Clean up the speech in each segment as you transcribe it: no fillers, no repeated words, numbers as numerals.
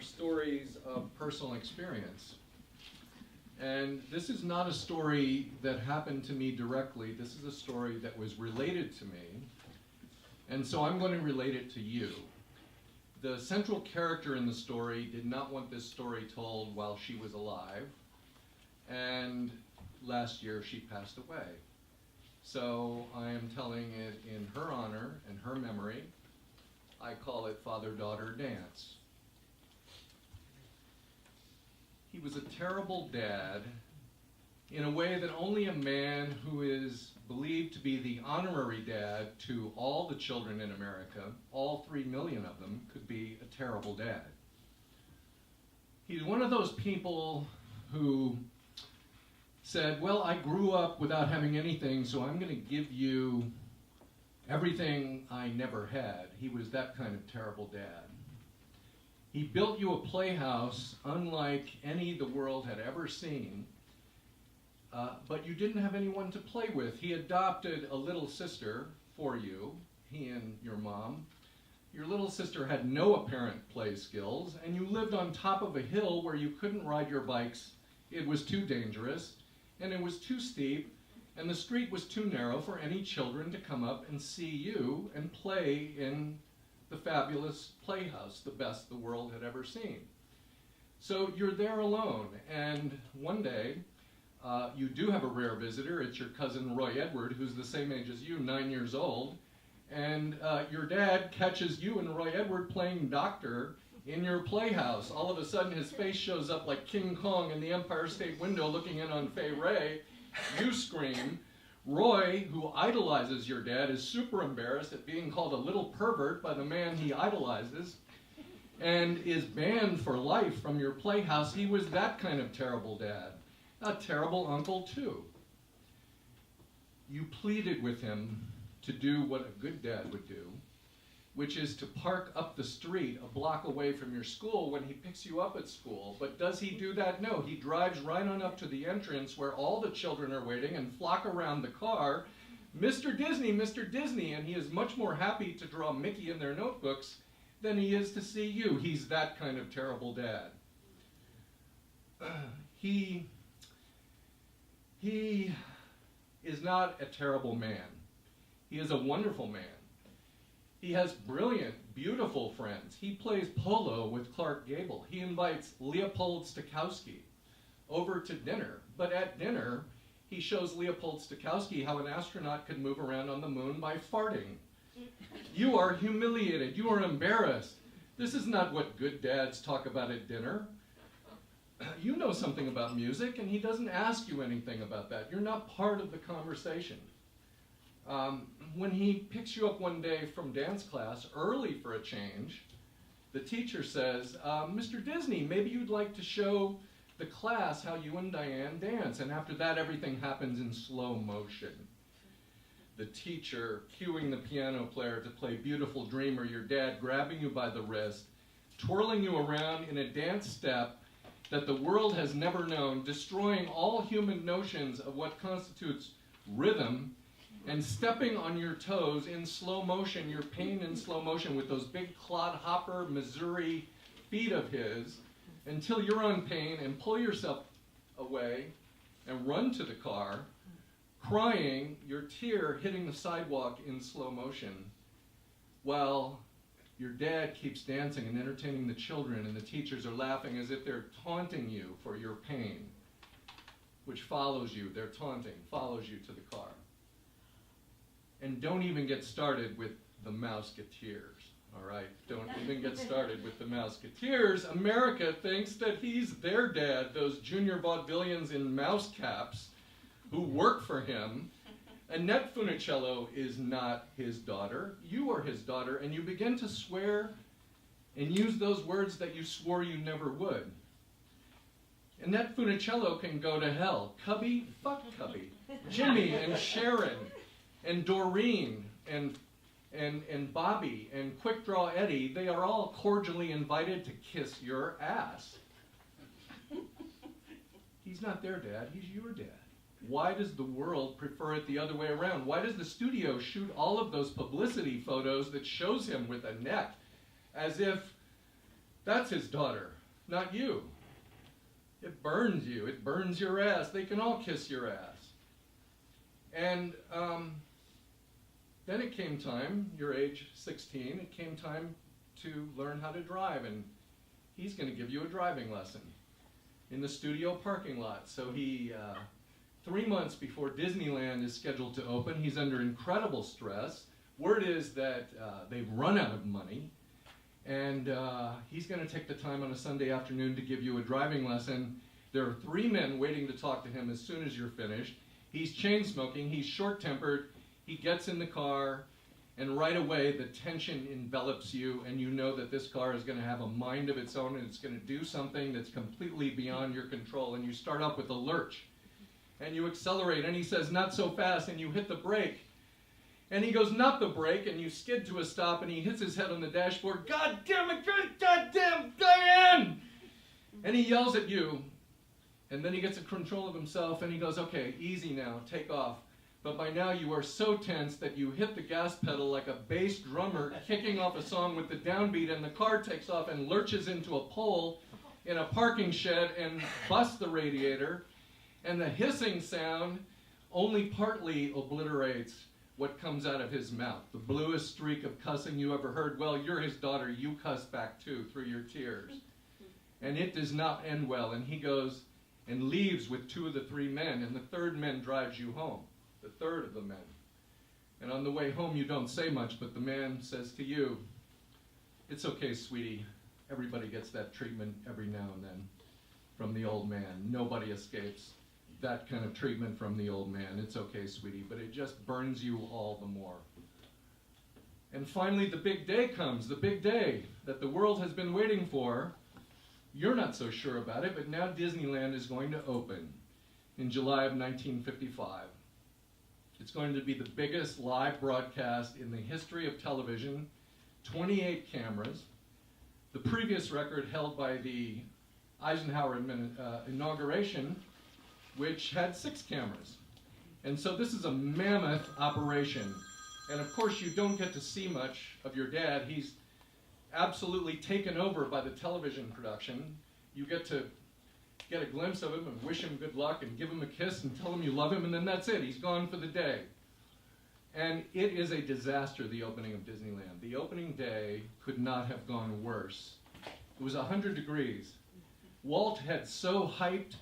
stories of personal experience. And this is not a story that happened to me directly. This is a story that was related to me. And so I'm going to relate it to you. The central character in the story did not want this story told while she was alive. And last year she passed away. So I am telling it in her honor and her memory. I call it Father-Daughter Dance. He was a terrible dad in a way that only a man who is believed to be the honorary dad to all the children in America, all 3 million of them, could be a terrible dad. He's one of those people who said, well, I grew up without having anything, so I'm going to give you everything I never had. He was that kind of terrible dad. He built you a playhouse unlike any the world had ever seen, but you didn't have anyone to play with. He adopted a little sister for you, he and your mom. Your little sister had no apparent play skills, and you lived on top of a hill where you couldn't ride your bikes. It was too dangerous, and it was too steep, and the street was too narrow for any children to come up and see you and play in the fabulous playhouse, the best the world had ever seen. So you're there alone, and one day you do have a rare visitor. It's your cousin Roy Edward, who's the same age as you, 9 years old, and your dad catches you and Roy Edward playing doctor in your playhouse. All of a sudden his face shows up like King Kong in the Empire State window looking in on Fay Ray. You scream. Roy, who idolizes your dad, is super embarrassed at being called a little pervert by the man he idolizes and is banned for life from your playhouse. He was that kind of terrible dad. A terrible uncle, too. You pleaded with him to do what a good dad would do, which is to park up the street a block away from your school when he picks you up at school. But does he do that? No, he drives right on up to the entrance where all the children are waiting and flock around the car. Mr. Disney, Mr. Disney, and he is much more happy to draw Mickey in their notebooks than he is to see you. He's that kind of terrible dad. He is not a terrible man. He is a wonderful man. He has brilliant, beautiful friends. He plays polo with Clark Gable. He invites Leopold Stokowski over to dinner. But at dinner, he shows Leopold Stokowski how an astronaut could move around on the moon by farting. You are humiliated. You are embarrassed. This is not what good dads talk about at dinner. You know something about music, and he doesn't ask you anything about that. You're not part of the conversation. When he picks you up one day from dance class, early for a change, the teacher says, Mr. Disney, maybe you'd like to show the class how you and Diane dance. And after that, everything happens in slow motion. The teacher cueing the piano player to play Beautiful Dreamer, your dad grabbing you by the wrist, twirling you around in a dance step that the world has never known, destroying all human notions of what constitutes rhythm, and stepping on your toes in slow motion, your pain in slow motion with those big clodhopper Missouri feet of his, until you're on pain and pull yourself away and run to the car, crying, your tear hitting the sidewalk in slow motion, while your dad keeps dancing and entertaining the children, and the teachers are laughing as if they're taunting you for your pain, which follows you, they're taunting, follows you to the car. And don't even get started with the Mouseketeers, all right? Don't even get started with the Mouseketeers. America thinks that he's their dad, those junior vaudevillians in mouse caps who work for him. Annette Funicello is not his daughter. You are his daughter, and you begin to swear and use those words that you swore you never would. Annette Funicello can go to hell. Cubby, fuck Cubby. Jimmy and Sharon and Doreen and Bobby and Quick Draw Eddie, they are all cordially invited to kiss your ass. He's not their dad, he's your dad. Why does the world prefer it the other way around? Why does the studio shoot all of those publicity photos that shows him with Annette as if that's his daughter? not you. It burns you. It burns your ass. They can all kiss your ass. And then it came time, you're age 16, it came time to learn how to drive, and he's going to give you a driving lesson in the studio parking lot. So he, 3 months before Disneyland is scheduled to open, he's under incredible stress. Word is that they've run out of money, and he's going to take the time on a Sunday afternoon to give you a driving lesson. There are 3 men waiting to talk to him as soon as you're finished. He's chain smoking, he's short-tempered, he gets in the car, and right away the tension envelops you, and you know that this car is going to have a mind of its own, and it's going to do something that's completely beyond your control. And you start up with a lurch, and you accelerate, and he says, "Not so fast," and you hit the brake. And he goes, "Not the brake," and you skid to a stop, and he hits his head on the dashboard. "God damn it, God damn, Diane!" And he yells at you, and then he gets control of himself, and he goes, "Okay, easy now, take off." But by now you are so tense that you hit the gas pedal like a bass drummer kicking off a song with the downbeat, and the car takes off and lurches into a pole in a parking shed and busts the radiator, and the hissing sound only partly obliterates what comes out of his mouth. The bluest streak of cussing you ever heard. Well, you're his daughter, you cuss back too through your tears. And it does not end well, and he goes and leaves with 2 of the 3 men, and the 3rd man drives you home. The 3rd of the men. And on the way home you don't say much, but the man says to you, "It's okay, sweetie. Everybody gets that treatment every now and then from the old man. Nobody escapes that kind of treatment from the old man. It's okay, sweetie," but it just burns you all the more. And finally the big day comes, the big day that the world has been waiting for. You're not so sure about it, but now Disneyland is going to open in July of 1955. It's going to be the biggest live broadcast in the history of television, 28 cameras. The previous record held by the Eisenhower inauguration, which had 6 cameras. And so this is a mammoth operation. And of course you don't get to see much of your dad. He's absolutely taken over by the television production. You get to get a glimpse of him and wish him good luck and give him a kiss and tell him you love him, and then that's it. He's gone for the day. And it is a disaster, the opening of Disneyland. The opening day could not have gone worse. It was 100 degrees. Walt had so hyped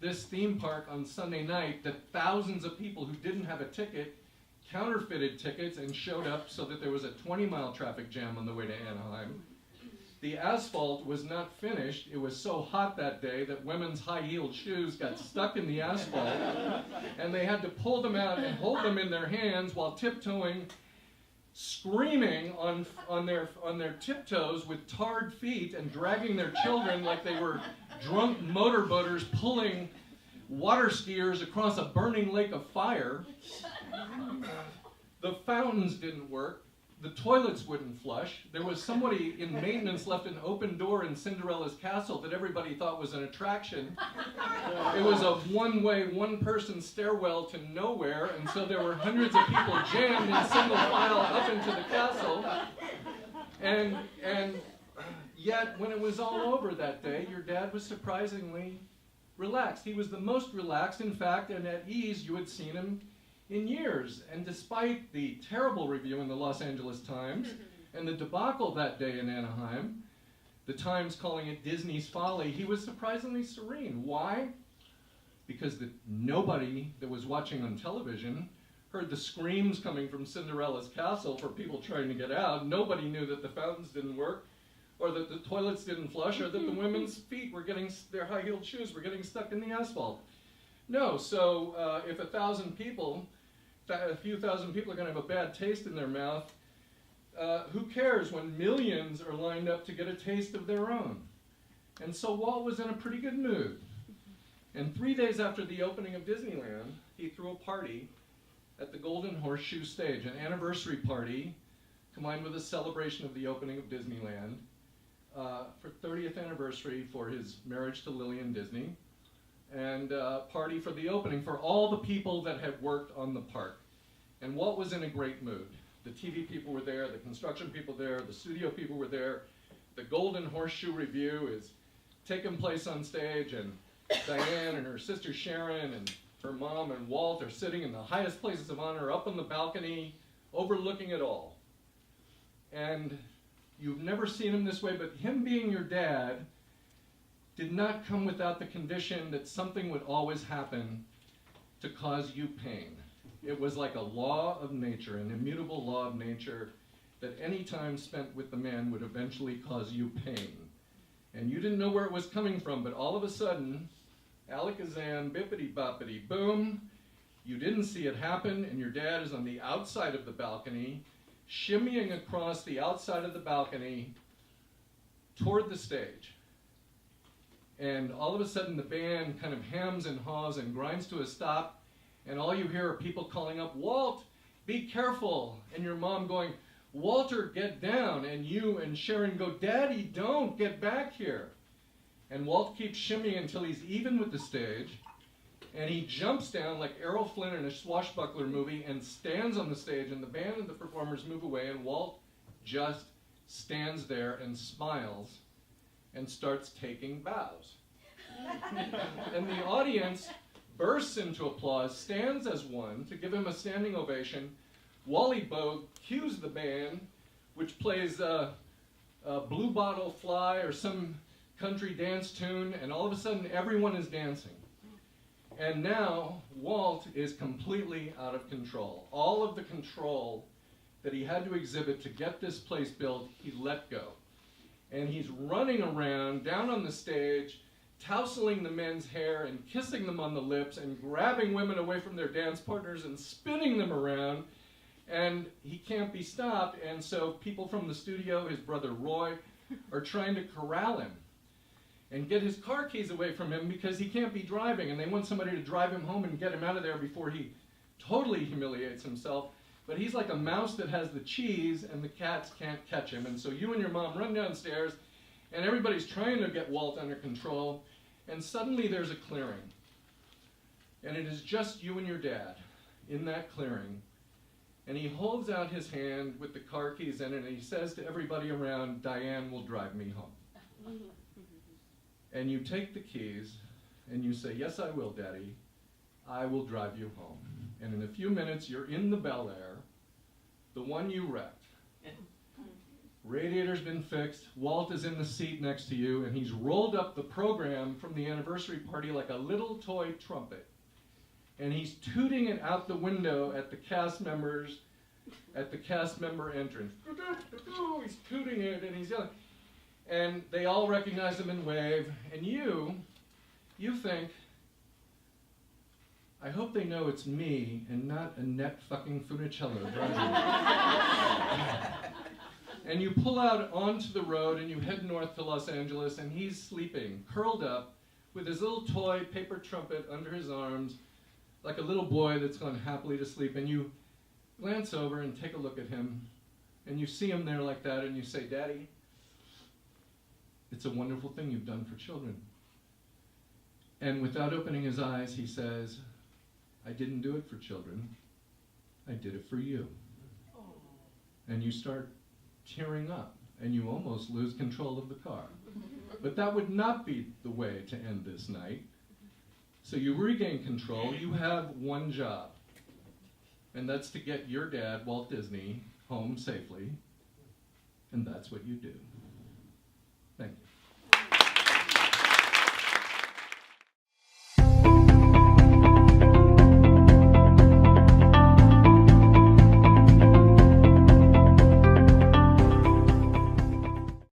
this theme park on Sunday night that thousands of people who didn't have a ticket counterfeited tickets and showed up so that there was a 20-mile traffic jam on the way to Anaheim. The asphalt was not finished. It was so hot that day that women's high-heeled shoes got stuck in the asphalt, and they had to pull them out and hold them in their hands while tiptoeing, screaming on their tiptoes with tarred feet and dragging their children like they were drunk motorboaters pulling water skiers across a burning lake of fire. The fountains didn't work. The toilets wouldn't flush. There was somebody in maintenance left an open door in Cinderella's castle that everybody thought was an attraction. It was a one-way, one-person stairwell to nowhere, and so there were hundreds of people jammed in single file up into the castle. And yet, when it was all over that day, your dad was surprisingly relaxed. He was the most relaxed, in fact, and at ease you had seen him in years. And despite the terrible review in the Los Angeles Times and the debacle that day in Anaheim, the Times calling it Disney's folly, he was surprisingly serene. Why? Because nobody that was watching on television heard the screams coming from Cinderella's castle for people trying to get out. Nobody knew that the fountains didn't work, or that the toilets didn't flush, or that the women's feet were getting, their high-heeled shoes were getting stuck in the asphalt. No, so if a few thousand people are going to have a bad taste in their mouth, who cares when millions are lined up to get a taste of their own? And so Walt was in a pretty good mood. And 3 days after the opening of Disneyland, he threw a party at the Golden Horseshoe stage, an anniversary party combined with a celebration of the opening of Disneyland for 30th anniversary for his marriage to Lillian Disney, and party for the opening for all the people that had worked on the park. And Walt was in a great mood. The TV people were there, the construction people there, the studio people were there. The Golden Horseshoe Review is taken place on stage, and Diane and her sister Sharon and her mom and Walt are sitting in the highest places of honor up on the balcony, overlooking it all. And you've never seen him this way, but him being your dad did not come without the condition that something would always happen to cause you pain. It was like a law of nature, an immutable law of nature, that any time spent with the man would eventually cause you pain. And you didn't know where it was coming from, but all of a sudden, alakazam, bippity boppity boom, you didn't see it happen, and your dad is on the outside of the balcony, shimmying across the outside of the balcony toward the stage. And all of a sudden the band kind of hems and haws and grinds to a stop, and all you hear are people calling up, "Walt, be careful!" And your mom going, "Walter, get down!" And you and Sharon go, "Daddy, don't, get back here!" And Walt keeps shimmying until he's even with the stage, and he jumps down like Errol Flynn in a swashbuckler movie and stands on the stage, and the band and the performers move away, and Walt just stands there and smiles and starts taking bows. And the audience bursts into applause, stands as one to give him a standing ovation. Wally Bogue cues the band, which plays Blue Bottle Fly or some country dance tune, and all of a sudden everyone is dancing. And now Walt is completely out of control. All of the control that he had to exhibit to get this place built, he let go. And he's running around down on the stage, tousling the men's hair and kissing them on the lips and grabbing women away from their dance partners and spinning them around. And he can't be stopped, and so people from the studio, his brother Roy, are trying to corral him and get his car keys away from him because he can't be driving, and they want somebody to drive him home and get him out of there before he totally humiliates himself. But he's like a mouse that has the cheese, and the cats can't catch him. And so you and your mom run downstairs, and everybody's trying to get Walt under control, and suddenly there's a clearing. And it is just you and your dad in that clearing. And he holds out his hand with the car keys in it, and he says to everybody around, "Diane will drive me home." And you take the keys, and you say, "Yes, I will, Daddy. I will drive you home." And in a few minutes, you're in the Bel Air, the one you wrecked. Radiator's been fixed. Walt is in the seat next to you, and he's rolled up the program from the anniversary party like a little toy trumpet. And he's tooting it out the window at the cast members, at the cast member entrance. He's tooting it, and he's yelling. And they all recognize him and wave. And you think, I hope they know it's me and not Annette fucking Funicello driving. And you pull out onto the road and you head north to Los Angeles, and he's sleeping, curled up, with his little toy paper trumpet under his arms, like a little boy that's gone happily to sleep. And you glance over and take a look at him, and you see him there like that, and you say, "Daddy, it's a wonderful thing you've done for children." And without opening his eyes, he says, "I didn't do it for children. I did it for you." And you start tearing up, and you almost lose control of the car. But that would not be the way to end this night. So you regain control. You have one job, and that's to get your dad, Walt Disney, home safely. And that's what you do.